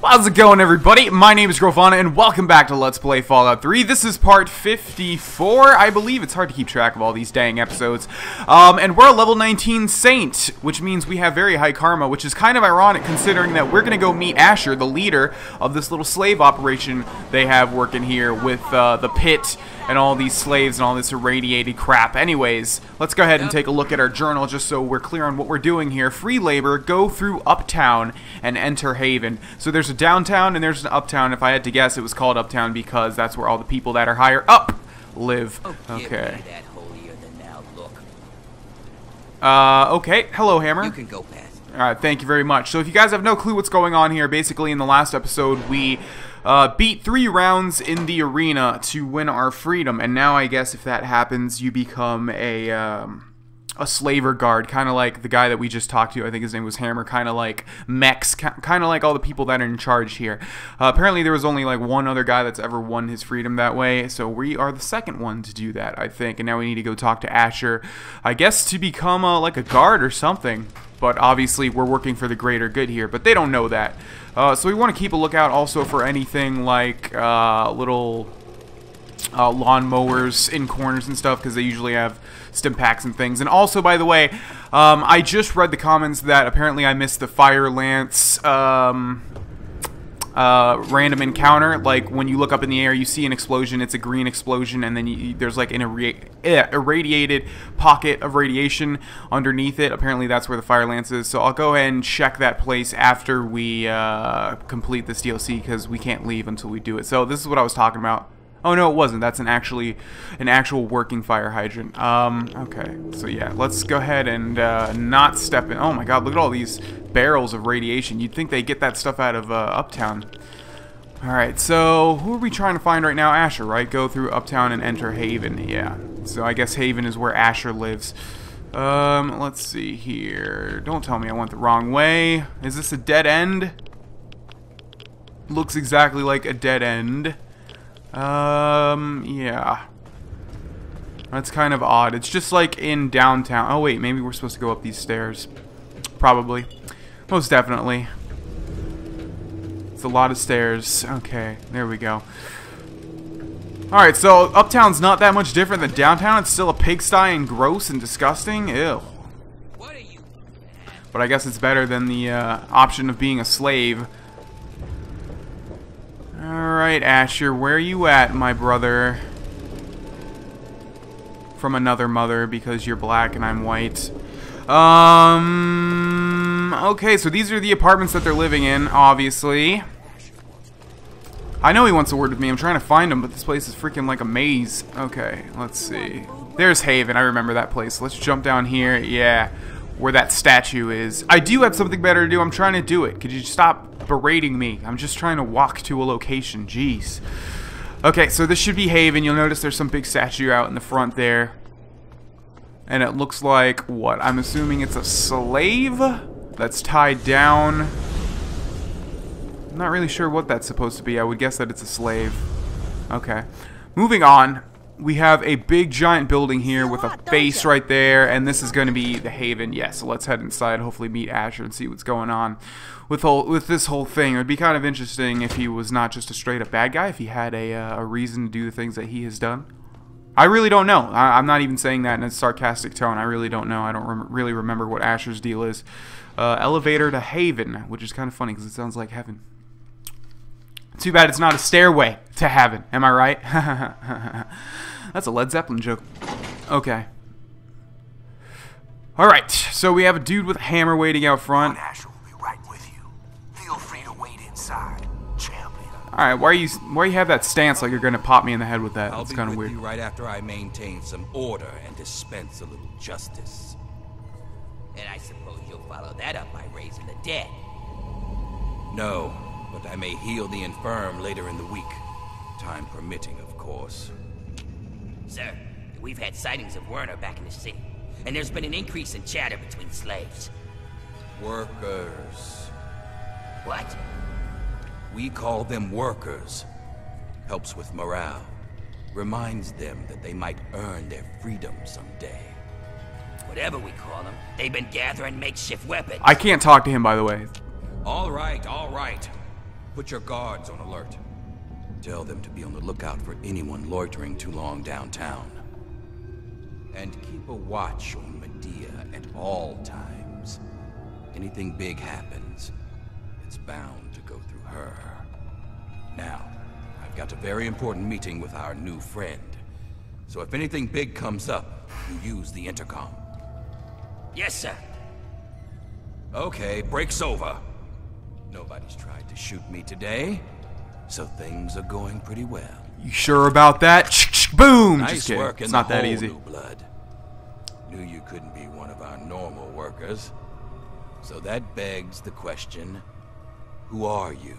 How's it going, everybody? My name is Grohlvana, and welcome back to Let's Play Fallout 3. This is part 54, I believe. It's hard to keep track of all these dang episodes. And we're a level 19 Saint, which means we have very high karma, which is kind of ironic considering that we're going to go meet Asher, the leader of this little slave operation they have working here with the pit and all these slaves and all this irradiated crap. Anyways, let's go ahead and take a look at our journal just so we're clear on what we're doing here. Free labor, go through Uptown and enter Haven. So there's a downtown and there's an uptown. If I had to guess, it was called Uptown because that's where all the people that are higher up live. Okay. Okay. Hello, Hammer. You can go past. Alright, thank you very much. So if you guys have no clue what's going on here, basically in the last episode we beat 3 rounds in the arena to win our freedom, and now I guess if that happens, you become a slaver guard, kind of like the guy that we just talked to. I think his name was Hammer, kind of like mechs, kind of like all the people that are in charge here. Apparently there was only like one other guy that's ever won his freedom that way, so we are the second one to do that, I think, and now we need to go talk to Asher, I guess to become like a guard or something. But obviously we're working for the greater good here, but they don't know that. So we want to keep a lookout also for anything like little lawn mowers in corners and stuff, because they usually have stim packs and things. And also, by the way, I just read the comments that apparently I missed the fire lance random encounter. Like when you look up in the air, you see an explosion, it's a green explosion, and then there's like an irradiated pocket of radiation underneath it. Apparently that's where the fire lance is, so I'll go ahead and check that place after we complete this DLC, because we can't leave until we do it. So this is what I was talking about. Oh no, it wasn't. That's an actual working fire hydrant. Okay, so yeah, let's go ahead and not step in. Oh my god, look at all these barrels of radiation. You'd think they get that stuff out of Uptown. Alright, so who are we trying to find right now? Asher, right? Go through Uptown and enter Haven. Yeah, so I guess Haven is where Asher lives. Let's see here. Don't tell me I went the wrong way. Is this a dead end? Looks exactly like a dead end. Yeah. That's kind of odd. It's just like in downtown. Oh wait, maybe we're supposed to go up these stairs. Probably. Most definitely. It's a lot of stairs. Okay, there we go. Alright, so Uptown's not that much different than downtown. It's still a pigsty and gross and disgusting. Ew. What are you? But I guess it's better than the option of being a slave. Alright, Asher, where are you at, my brother? From another mother, because you're black and I'm white. Okay, so these are the apartments that they're living in, obviously. I know he wants a word with me. I'm trying to find him, but this place is freaking like a maze. Okay, let's see. There's Haven. I remember that place. Let's jump down here. Yeah, where that statue is. I do have something better to do. I'm trying to do it. Could you stop berating me? I'm just trying to walk to a location. Jeez. Okay, so this should be Haven. You'll notice there's some big statue out in the front there. And it looks like, what? I'm assuming it's a slave that's tied down. I'm not really sure what that's supposed to be. I would guess that it's a slave. Okay. Moving on. We have a big giant building here with a face right there, and this is going to be the Haven. Yeah, so let's head inside, hopefully meet Asher and see what's going on with this whole thing. It would be kind of interesting if he was not just a straight up bad guy, if he had a reason to do the things that he has done. I really don't know. I'm not even saying that in a sarcastic tone. I really don't know. I don't really remember what Asher's deal is. Elevator to Haven, which is kind of funny because it sounds like heaven. Too bad it's not a stairway to heaven. Am I right? That's a Led Zeppelin joke. Okay. Alright, so we have a dude with a hammer waiting out front. Asher will be right with you. Feel free to wait inside, champion. Alright, why you have that stance like you're gonna pop me in the head with that? That's kind of weird. I'll be with you right after I maintain some order and dispense a little justice. And I suppose you'll follow that up by raising the dead. No, but I may heal the infirm later in the week. Time permitting, of course. Sir, we've had sightings of Werner back in the city, and there's been an increase in chatter between slaves. Workers. What? We call them workers. Helps with morale. Reminds them that they might earn their freedom someday. Whatever we call them, they've been gathering makeshift weapons. I can't talk to him, by the way. All right, all right. Put your guards on alert. Tell them to be on the lookout for anyone loitering too long downtown. And keep a watch on Medea at all times. Anything big happens, it's bound to go through her. Now, I've got a very important meeting with our new friend. So if anything big comes up, you use the intercom. Yes, sir. Okay, break's over. Nobody's tried to shoot me today, so things are going pretty well. You sure about that? Boom! Nice Just kidding. work in It's the not that hole, easy. New blood. Knew you couldn't be one of our normal workers. So that begs the question, who are you?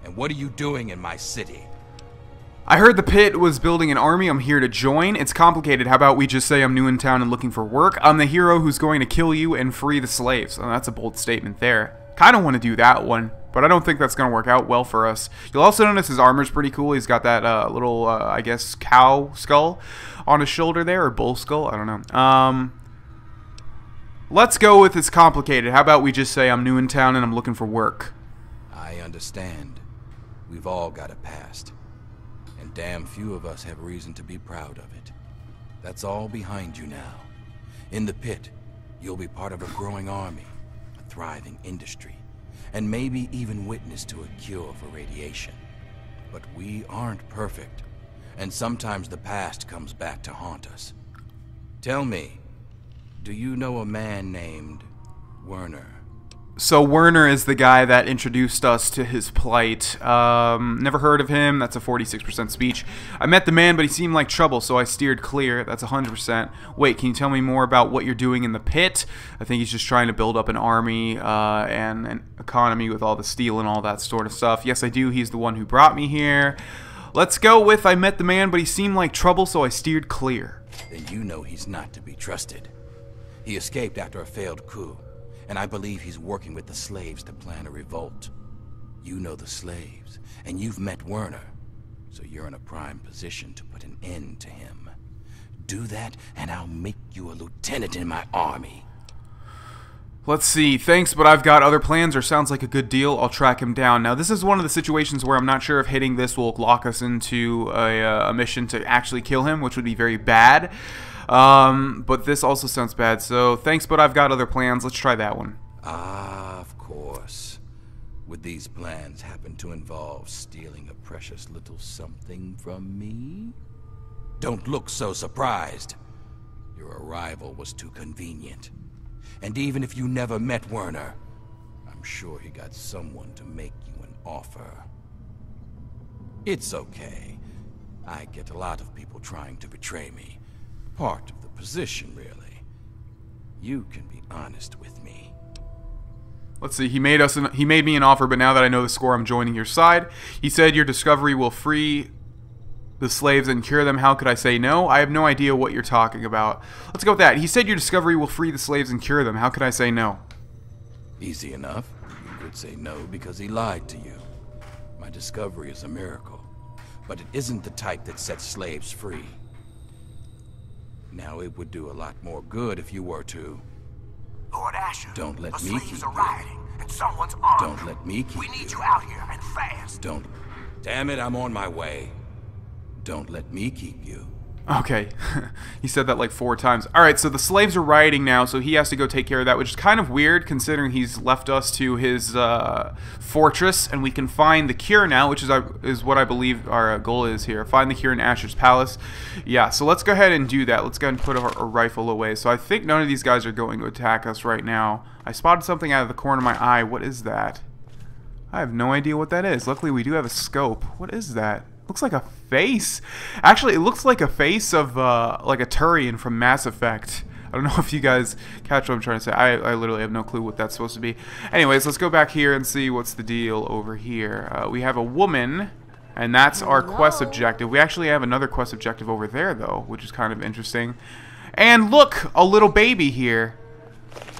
And what are you doing in my city? I heard the pit was building an army. I'm here to join. It's complicated. How about we just say I'm new in town and looking for work? I'm the hero who's going to kill you and free the slaves. Oh, that's a bold statement there. Kind of want to do that one, but I don't think that's going to work out well for us. You'll also notice his armor's pretty cool. He's got that little, I guess, cow skull on his shoulder there, or bull skull. I don't know. Let's go with it's complicated. How about we just say I'm new in town and I'm looking for work? I understand. We've all got a past. And damn few of us have reason to be proud of it. That's all behind you now. In the pit, you'll be part of a growing army, a thriving industry, and maybe even witness to a cure for radiation. But we aren't perfect, and sometimes the past comes back to haunt us. Tell me, do you know a man named Werner? So Werner is the guy that introduced us to his plight. Never heard of him. That's a 46% speech. I met the man, but he seemed like trouble, so I steered clear. That's 100%. Wait, can you tell me more about what you're doing in the pit? I think he's just trying to build up an army and an economy with all the steel and all that sort of stuff. Yes, I do. He's the one who brought me here. Let's go with I met the man, but he seemed like trouble, so I steered clear. Then you know he's not to be trusted. He escaped after a failed coup. And I believe he's working with the slaves to plan a revolt. You know the slaves, and you've met Werner, so you're in a prime position to put an end to him. Do that, and I'll make you a lieutenant in my army. Let's see. Thanks, but I've got other plans, or sounds like a good deal. I'll track him down. Now, this is one of the situations where I'm not sure if hitting this will lock us into a mission to actually kill him, which would be very bad. But this also sounds bad, so thanks, but I've got other plans. Let's try that one. Ah, of course. Would these plans happen to involve stealing a precious little something from me? Don't look so surprised. Your arrival was too convenient. And even if you never met Werner, I'm sure he got someone to make you an offer. It's okay. I get a lot of people trying to betray me. Part of the position, really. You can be honest with me. Let's see. He made me an offer, but now that I know the score, I'm joining your side. He said your discovery will free the slaves and cure them. How could I say no? I have no idea what you're talking about. Let's go with that. He said your discovery will free the slaves and cure them. How could I say no? Easy enough. You could say no because he lied to you. My discovery is a miracle, but it isn't the type that sets slaves free. Now, it would do a lot more good if you were to... Lord Asher, Don't let the me slaves keep are you. rioting, and someone's armed Don't them. let me keep We need you. you out here, and fast. Don't... Damn it, I'm on my way. Don't let me keep you. Okay. He said that like 4 times. Alright, so the slaves are rioting now, so he has to go take care of that, which is kind of weird considering he's left us to his fortress, and we can find the cure now, which is what I believe our goal is here. Find the cure in Asher's palace. Yeah, so let's go ahead and do that. Let's go ahead and put our rifle away. So I think none of these guys are going to attack us right now. I spotted something out of the corner of my eye. What is that? I have no idea what that is. Luckily, we do have a scope. What is that? Looks like a face. Actually, it looks like a face of like a Turian from Mass Effect. I don't know if you guys catch what I'm trying to say. I literally have no clue what that's supposed to be. Anyways, let's go back here and see what's the deal over here. We have a woman, and that's our quest objective. We actually have another quest objective over there, though, which is kind of interesting. And look, a little baby here.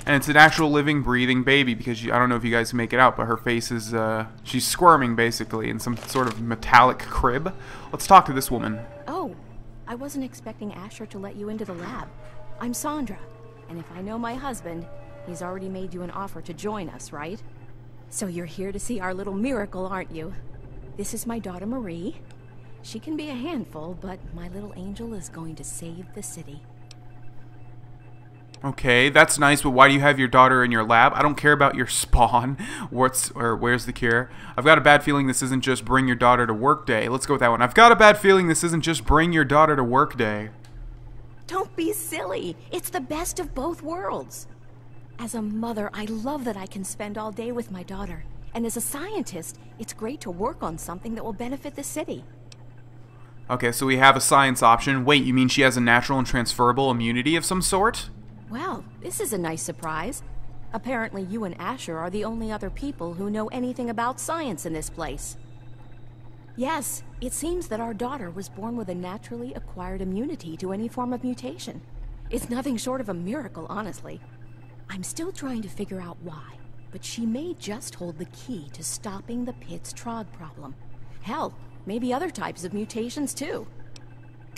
And it's an actual living, breathing baby because I don't know if you guys can make it out, but her face is, she's squirming basically in some sort of metallic crib. Let's talk to this woman. Oh, I wasn't expecting Asher to let you into the lab. I'm Sandra, and if I know my husband, he's already made you an offer to join us, right? So you're here to see our little miracle, aren't you? This is my daughter Marie. She can be a handful, but my little angel is going to save the city. Okay, that's nice, but why do you have your daughter in your lab? I don't care about your spawn. Where's the cure? I've got a bad feeling this isn't just bring your daughter to work day. Let's go with that one. I've got a bad feeling this isn't just bring your daughter to work day. Don't be silly. It's the best of both worlds. As a mother, I love that I can spend all day with my daughter. And as a scientist, it's great to work on something that will benefit the city. Okay, so we have a science option. Wait, you mean she has a natural and transferable immunity of some sort? Well, this is a nice surprise. Apparently you and Asher are the only other people who know anything about science in this place. Yes, it seems that our daughter was born with a naturally acquired immunity to any form of mutation. It's nothing short of a miracle, honestly. I'm still trying to figure out why, but she may just hold the key to stopping the pit's Trog problem. Hell, maybe other types of mutations too.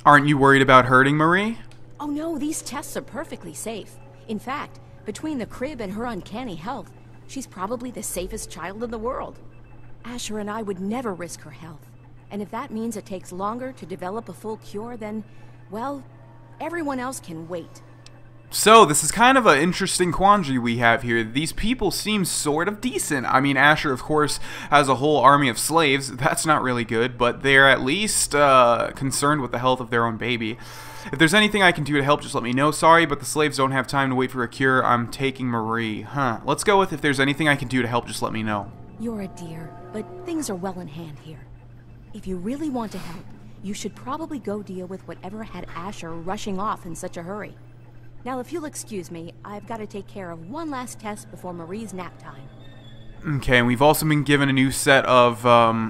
Aren't you worried about hurting Marie? Oh no, these tests are perfectly safe. In fact, between the crib and her uncanny health, she's probably the safest child in the world. Asher and I would never risk her health. And if that means it takes longer to develop a full cure, then, well, everyone else can wait. So, this is kind of an interesting quandary we have here. These people seem sort of decent. I mean, Asher, of course, has a whole army of slaves. That's not really good, but they're at least concerned with the health of their own baby. If there's anything I can do to help, just let me know. Sorry, but the slaves don't have time to wait for a cure. I'm taking Marie. Huh. Let's go with if there's anything I can do to help, just let me know. You're a dear, but things are well in hand here. If you really want to help, you should probably go deal with whatever had Asher rushing off in such a hurry. Now, if you'll excuse me, I've got to take care of one last test before Marie's nap time. Okay, and we've also been given a new set of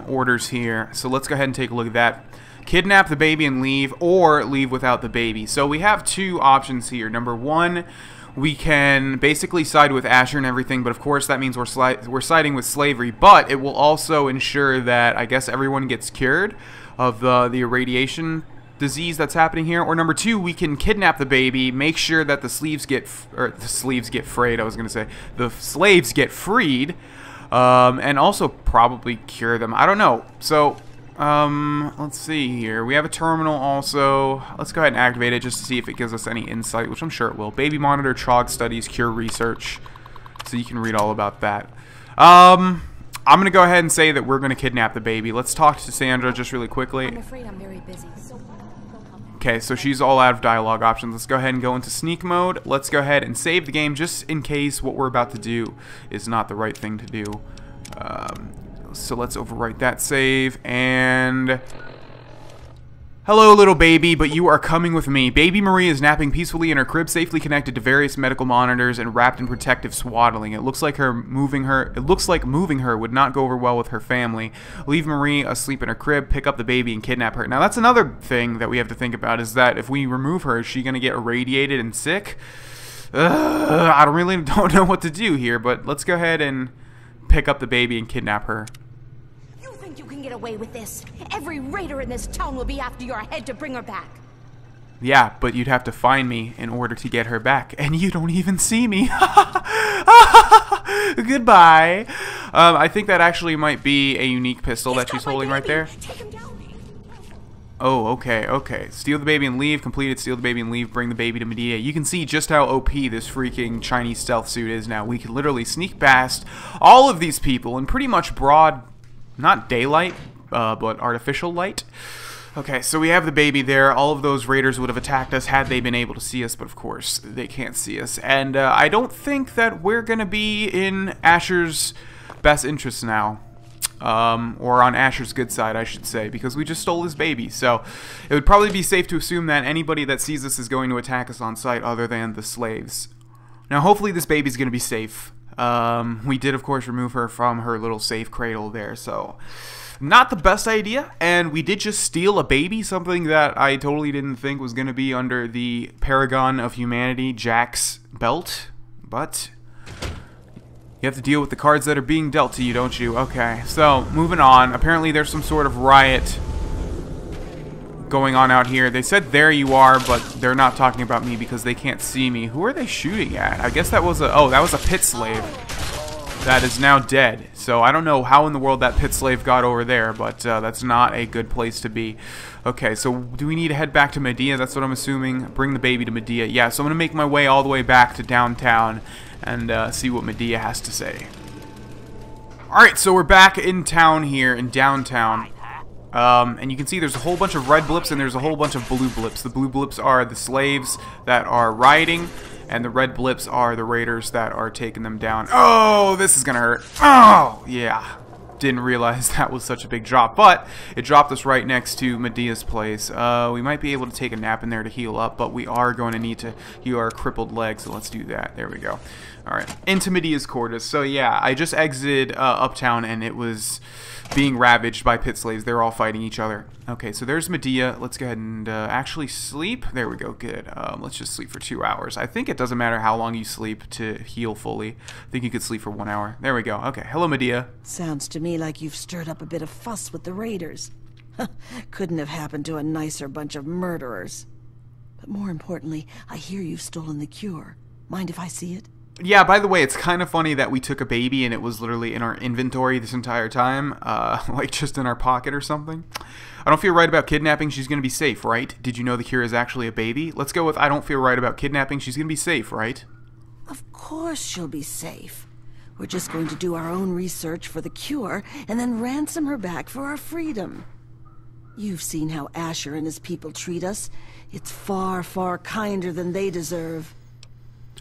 orders here, so let's go ahead and take a look at that. Kidnap the baby and leave, or leave without the baby. So we have two options here. Number one, we can basically side with Asher and everything, but of course that means we're siding with slavery, but it will also ensure that, I guess, everyone gets cured of the irradiation disease that's happening here. Or number two, we can kidnap the baby, make sure that the slaves get freed, the slaves get freed, and also probably cure them. I don't know. So, let's see here. We have a terminal also. Let's go ahead and activate it just to see if it gives us any insight, which I'm sure it will. Baby monitor, Trog studies, cure research. So you can read all about that. I'm going to go ahead and say that we're going to kidnap the baby. Let's talk to Sandra just really quickly. I'm afraid I'm very busy, so... Okay, so she's all out of dialogue options. Let's go ahead and go into sneak mode. Let's go ahead and save the game just in case what we're about to do is not the right thing to do. So let's overwrite that save, and... Hello, little baby, but you are coming with me. Baby Marie is napping peacefully in her crib, safely connected to various medical monitors and wrapped in protective swaddling. It looks like moving her would not go over well with her family. Leave Marie asleep in her crib, pick up the baby, and kidnap her. Now, that's another thing that we have to think about, is that if we remove her, is she going to get irradiated and sick? I don't know what to do here, but let's go ahead and pick up the baby and kidnap her. You can get away with this. Every raider in this town will be after your head to bring her back. Yeah, but you'd have to find me in order to get her back, and you don't even see me. Goodbye. I think that actually might be a unique pistol that she's holding right there. Take him down. Oh, okay. Steal the baby and leave. Completed. Steal the baby and leave. Bring the baby to Medea. You can see just how OP this freaking Chinese stealth suit is now. We can literally sneak past all of these people in pretty much broad... not daylight, but artificial light. Okay, so we have the baby there. All of those raiders would have attacked us had they been able to see us, but of course, they can't see us. And I don't think that we're going to be in Asher's best interest now. Or on Asher's good side, I should say, because we just stole his baby. So it would probably be safe to assume that anybody that sees us is going to attack us on sight other than the slaves. Now, hopefully this baby's going to be safe. We did, of course, remove her from her little safe cradle there, so not the best idea. And we did just steal a baby, something that I totally didn't think was going to be under the Paragon of Humanity, Jack's belt. But you have to deal with the cards that are being dealt to you, don't you? Okay, so moving on. Apparently there's some sort of riot going on out here. They said there you are, but they're not talking about me because they can't see me. Who are they shooting at? I guess that was that was a pit slave. that is now dead. So I don't know how in the world that pit slave got over there, but that's not a good place to be. Okay, so do we need to head back to Medea? That's what I'm assuming. Bring the baby to Medea. Yeah, so I'm going to make my way all the way back to downtown and see what Medea has to say. Alright, so we're back in town here, in downtown. And you can see there's a whole bunch of red blips and there's a whole bunch of blue blips. The blue blips are the slaves that are rioting, and the red blips are the raiders that are taking them down. Oh, this is gonna hurt. Oh, yeah. Didn't realize that was such a big drop, but it dropped us right next to Medea's place. We might be able to take a nap in there to heal up, but we are going to need to heal our crippled leg, so let's do that. There we go. Alright, into Medea's quarters. So yeah, I just exited Uptown, and it was being ravaged by pit slaves. They're all fighting each other. Okay, so there's Medea. Let's go ahead and actually sleep. There we go, good. Let's just sleep for 2 hours. I think it doesn't matter how long you sleep to heal fully. I think you could sleep for 1 hour. There we go. Okay, hello Medea. Sounds to me like you've stirred up a bit of fuss with the raiders. Couldn't have happened to a nicer bunch of murderers. But more importantly, I hear you've stolen the cure. Mind if I see it? Yeah, by the way, it's kind of funny that we took a baby and it was literally in our inventory this entire time, like just in our pocket or something. I don't feel right about kidnapping. She's going to be safe, right? Did you know the cure is actually a baby? Let's go with I don't feel right about kidnapping. She's going to be safe, right? Of course she'll be safe. We're just going to do our own research for the cure and then ransom her back for our freedom. You've seen how Asher and his people treat us. It's far, far kinder than they deserve.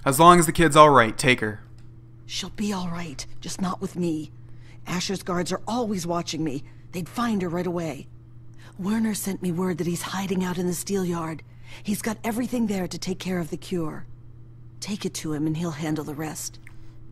As long as the kid's alright, take her. She'll be alright, just not with me. Asher's guards are always watching me. They'd find her right away. Werner sent me word that he's hiding out in the steel yard. He's got everything there to take care of the cure. Take it to him and he'll handle the rest.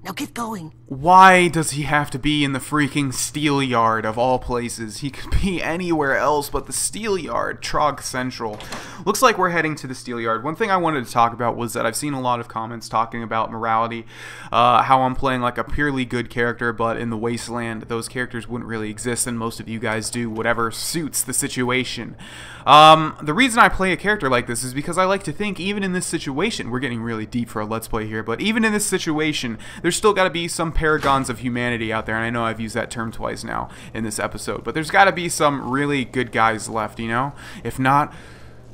Now get going. Why does he have to be in the freaking steel yard of all places? He could be anywhere else but the steel yard, Trog Central. Looks like we're heading to the steel yard. One thing I wanted to talk about was that I've seen a lot of comments talking about morality, how I'm playing like a purely good character, but in the Wasteland, those characters wouldn't really exist, and most of you guys do whatever suits the situation. The reason I play a character like this is because I like to think, even in this situation, we're getting really deep for a Let's Play here, but even in this situation, there's still got to be some paragons of humanity out there, and I know I've used that term twice now in this episode, but there's got to be some really good guys left, you know? If not,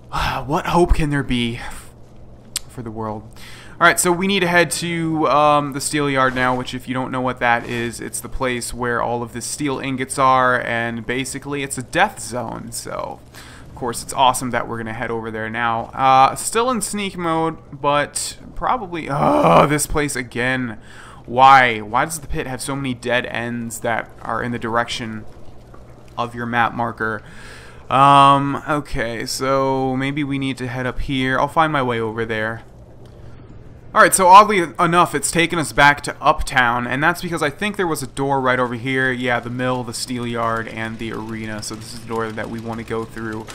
what hope can there be for the world? Alright, so we need to head to the steel yard now, which if you don't know what that is, it's the place where all of the steel ingots are, and basically it's a death zone, so of course it's awesome that we're going to head over there now. Still in sneak mode, but probably, this place again. Why? Why does the pit have so many dead ends that are in the direction of your map marker? Okay, so maybe we need to head up here. I'll find my way over there. Alright, so oddly enough, it's taken us back to Uptown, and that's because I think there was a door right over here. Yeah, the mill, the steel yard, and the arena. So this is the door that we want to go through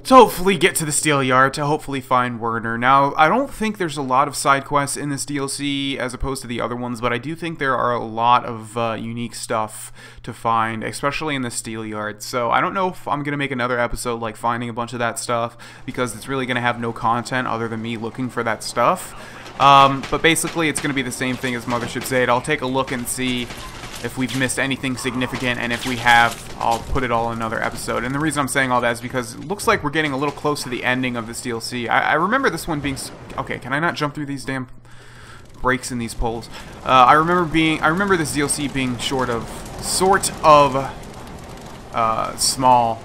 to hopefully get to the steel yard, to hopefully find Werner. Now, I don't think there's a lot of side quests in this DLC as opposed to the other ones, but I do think there are a lot of unique stuff to find, especially in the steel yard. So I don't know if I'm going to make another episode like finding a bunch of that stuff, because it's really going to have no content other than me looking for that stuff. But basically it's going to be the same thing as Mothership 8. I'll take a look and see if we've missed anything significant, and if we have, I'll put it all in another episode. And the reason I'm saying all that is because it looks like we're getting a little close to the ending of this DLC. I remember this one being... Okay, can I not jump through these damn breaks in these poles? I remember this DLC being sort of small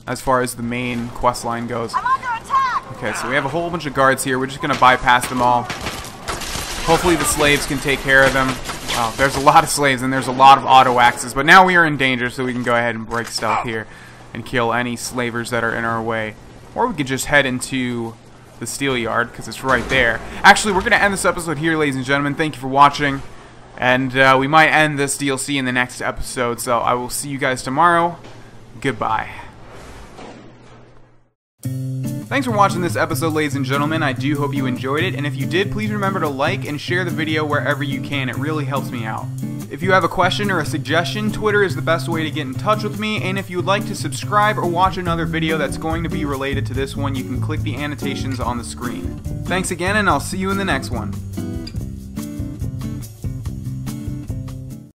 as far as the main quest line goes. I'm under attack! Okay, so we have a whole bunch of guards here. We're just going to bypass them all. Hopefully the slaves can take care of them. Wow, there's a lot of slaves and there's a lot of auto axes, but now we are in danger, so we can go ahead and break stealth here and kill any slavers that are in our way. Or we could just head into the steel yard, because it's right there. Actually, we're going to end this episode here, ladies and gentlemen. Thank you for watching, and we might end this DLC in the next episode, so I will see you guys tomorrow. Goodbye. Thanks for watching this episode, ladies and gentlemen. I do hope you enjoyed it, and if you did, please remember to like and share the video wherever you can. It really helps me out. If you have a question or a suggestion, Twitter is the best way to get in touch with me, and if you would like to subscribe or watch another video that's going to be related to this one, you can click the annotations on the screen. Thanks again, and I'll see you in the next one.